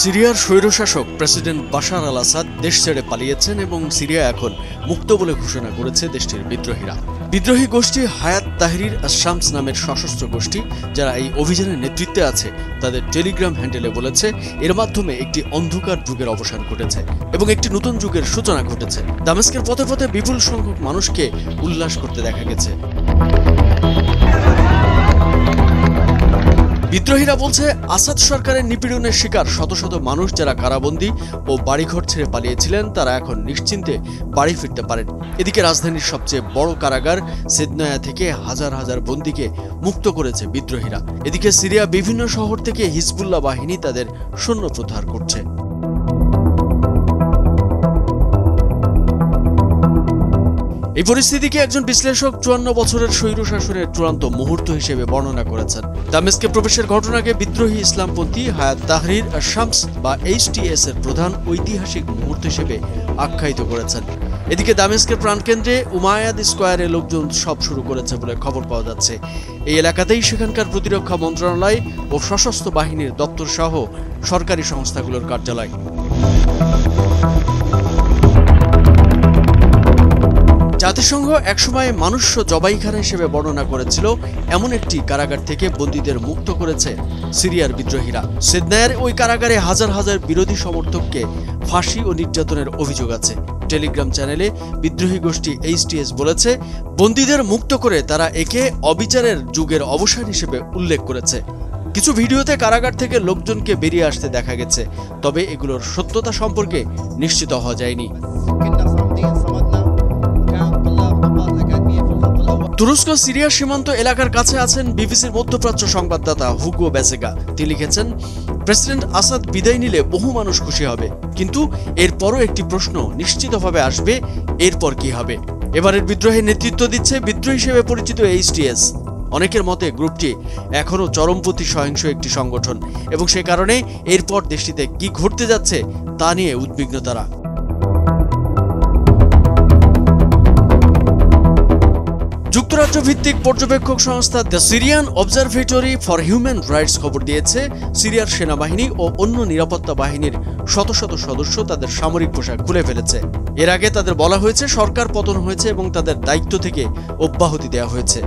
সিরিয়ার স্বৈরশাসক president Bashar আল আসাদ দেশ ছেড়ে পালিয়েছেন এবং সিরিয়া এখন মুক্ত বলে ঘোষণা করেছে দেশটির বিদ্রোহীরা। বিদ্রোহী গোষ্ঠী হায়াত তাহরির আশ-শামস নামের সশস্ত্র গোষ্ঠী, যারা এই অভিযানের নেতৃত্বে আছে, তাদের টেলিগ্রাম হ্যান্ডেলে বলেছে এর মাধ্যমে একটি অন্ধকার যুগের অবসান ঘটেছে এবং একটি নতুন যুগের সূচনা ঘটেছে। দামেস্কের পথে পথে বিপুল সংখ্যক মানুষকে উল্লাস করতে দেখা গেছে। বিদ্রোহীরা বলছে আসাদ সরকারের নিপীড়নের শিকার শত শত মানুষ যারা কারাবন্দী ও বাড়িঘর ছেড়ে পালিয়েছিলেন, তারা এখন নিশ্চিন্তে বাড়ি ফিরতে পারেন। এদিকে রাজধানীর সবচেয়ে বড় কারাগার সেদনায়া থেকে হাজার হাজার বন্দীকে মুক্ত করেছে বিদ্রোহীরা। এদিকে সিরিয়া বিভিন্ন শহর থেকে হিজবুল্লাহ বাহিনী তাদের সৈন্য প্রত্যাহার করছে। এই পরিস্থিতিকে একজন বিশ্লেষক ৫৪ বছরের স্বৈরশাসনের চূড়ান্ত মুহূর্ত হিসেবে বর্ণনা করেছেন। দামেস্কে প্রবেশের ঘটনাকে বিদ্রোহী ইসলামপন্থী হায়াত তাহরির আশ-শামস বা HTS এর প্রধান ঐতিহাসিক মুহূর্ত হিসেবে আখ্যায়িত করেছেন। এদিকে দামেস্কের প্রাণকেন্দ্রে উমায়াদ স্কোয়ারে লোকজন সব শুরু করেছে বলে খবর পাওয়া যাচ্ছে। এই এলাকাতেই সেখানকার প্রতিরক্ষা মন্ত্রণালয় ও সশস্ত্র বাহিনীর দপ্তর সহ সরকারি সংস্থাগুলোর কার্যালয়। জাতিসংঘ একসময় মানুষ্য জবাইখানা হিসেবে বর্ণনা করেছিল এমন একটি কারাগার থেকে বন্দীদের মুক্ত করেছে সিরিয়ার বিদ্রোহীরা। সেদনায়ার ওই কারাগারে হাজার হাজার বিরোধী সমর্থককে ফাঁসি ও নির্যাতনের অভিযোগ আছে। টেলিগ্রাম চ্যানেলে বিদ্রোহী গোষ্ঠী HTS বলেছে বন্দীদের মুক্ত করে তারা একে অবিচারের যুগের অবসান হিসেবে উল্লেখ করেছে। কিছু ভিডিওতে কারাগার থেকে লোকজনকে বেরিয়ে আসতে দেখা গেছে, তবে এগুলোর সত্যতা সম্পর্কে নিশ্চিত হওয়া যায়নি। তুরস্ক সিরিয়া সীমান্ত এলাকার কাছে আছেন বিবিসির মধ্যপ্রাচ্য সংবাদদাতা হুগো বেসেগা। তিনি লিখেছেন, প্রেসিডেন্ট আসাদ বিদায় নিলে বহু মানুষ খুশি হবে, কিন্তু এরপরও একটি প্রশ্ন নিশ্চিতভাবে আসবে, এরপর কি হবে। এবারের বিদ্রোহের নেতৃত্ব দিচ্ছে বিদ্রোহী হিসেবে পরিচিত HTS। অনেকের মতে গ্রুপটি এখনও চরমপন্থী সহিংস একটি সংগঠন এবং সে কারণে এরপর দেশটিতে কি ঘটতে যাচ্ছে তা নিয়ে উদ্বিগ্ন তারা। যুক্তরাজ্য ভিত্তিক পর্যবেক্ষক সংস্থা the Syrian observatory for human rights খবর দিয়েছে সিরিয়ার সেনাবাহিনী ও অন্য নিরাপত্তা বাহিনীর শত শত সদস্য তাদের সামরিক পোশাক খুলে ফেলেছে। এর আগে তাদের বলা হয়েছে সরকার পতন হয়েছে এবং তাদের দায়িত্ব থেকে অব্যাহতি দেওয়া হয়েছে।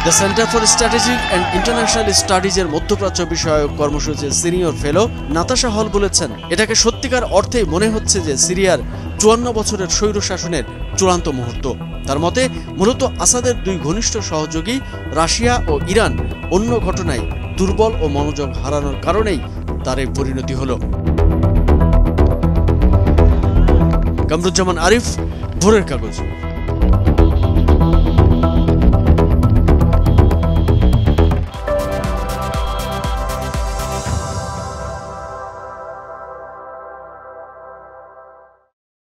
The centre for strategic and international স্টাডিজের মধ্যপ্রাচ্য বিষয়ক কর্মসূচির সিনিয়র ফেলো নাতাশা হল বলেছেন, এটাকে সত্যিকার অর্থেই মনে হচ্ছে যে সিরিয়ার ৫৪ বছরের স্বৈরশাসনের চূড়ান্ত মুহূর্ত। তার মতে মূলত আসাদের দুই ঘনিষ্ঠ সহযোগী রাশিয়া ও ইরান অন্য ঘটনায় দুর্বল ও মনোযোগ হারানোর কারণেই তার এই পরিণতি হল। কামরুজ্জামান আরিফ, ভোরের কাগজ।